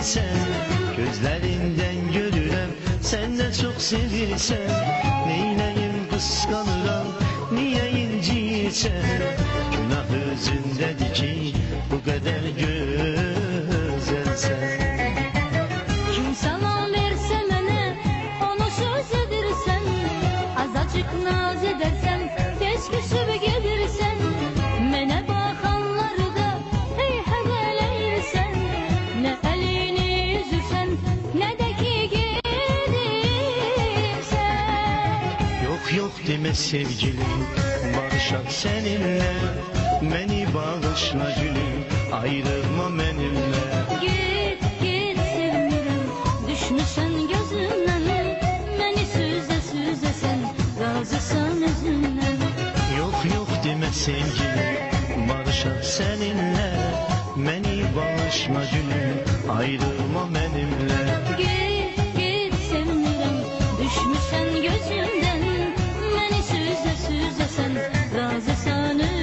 bilirsen, gözlerinden görürəm, sen de çok sevirsen. Neyleyim kıskanıram, niye inciysen? Günah özündedir ki bu kadar güzelsen. Kim salam verse mənə, onu söz edirsən. Azacık naz edersen, tez küsüb gedirsən. Mənə baxanları da hey həvələyirsən. Nə əlini üzürsən, nə də ki gedirsən. Yok yok deme sevgilim, barışak seninle. Beni bağışla gülüm, ayrılma benimle. Git git sevmirəm, düşmüşsən gözümdən. Məni süzə süzə sən, razısan özündən. Yok yok deme sevgilim, barışak seninle. Beni bağışla gülüm, ayrılma benimle. Git git sevmirəm, düşmüşsən gözümdən. Məni süzə süzə sən, razısan özündən.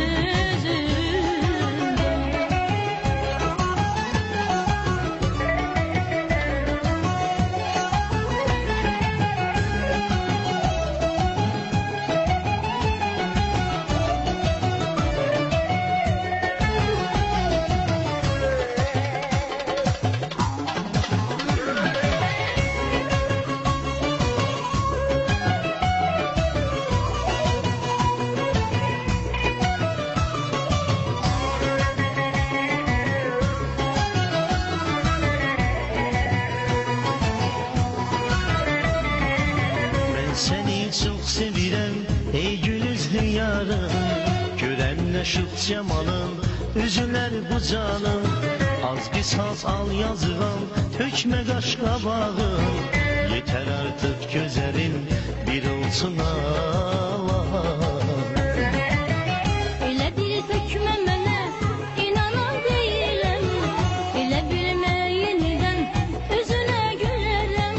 Seni çok sevirəm, ey gül üzlü yarım. Görəndə şıx cemalın, üzülər bu canım. Az qisas al yazıram, tökmə qaş qabağım. Yeter artık gözlerin bir olsun ağlam. Elə bir tökmə mənə, inanan deyiləm. Elə bilmə yenidən, üzünə gülərəm.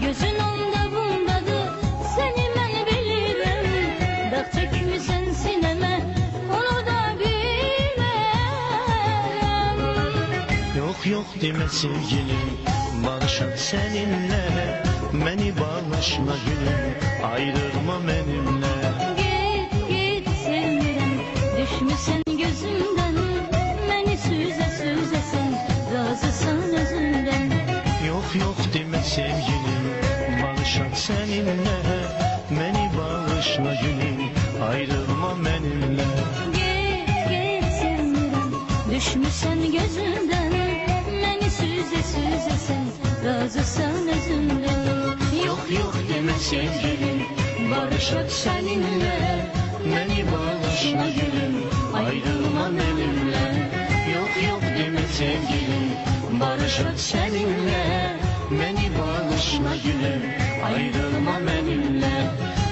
Gözün onda bundadır, səni mən bilirəm. Dağ çəkmisən sinəmə, onu da bilmərəm. Yok yok deme sevgilim, barışak seninle. Beni bağışla gülüm, ayrılma benimle. Git git sevmirəm, düşmüsən gözümdən. Məni süzə süzə sən, razısan özündən. Yok yok deme sevgilim, barışak seninle. Beni bağışla gülüm, ayrılma benimle. Git git sevmirəm, düşmüsən gözümdən. Məni süzə süzə sən, razısan özündən. Yok yok deme sevgilim, barışak seninle. Beni bağışla gülüm, ayrılma benimle. Yok yok deme sevgilim, barışak seninle. Beni bağışla gülüm, ayrılma benimle.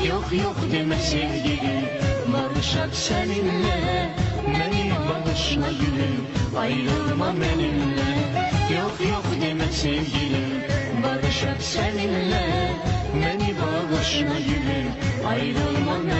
Yok yok deme sevgilim, barışak seninle. Beni bağışla gülüm, ayrılma benimle. Yok yok deme sevgilim, barışak seninle. Beni bağışla gülüm, ayrılma benimle.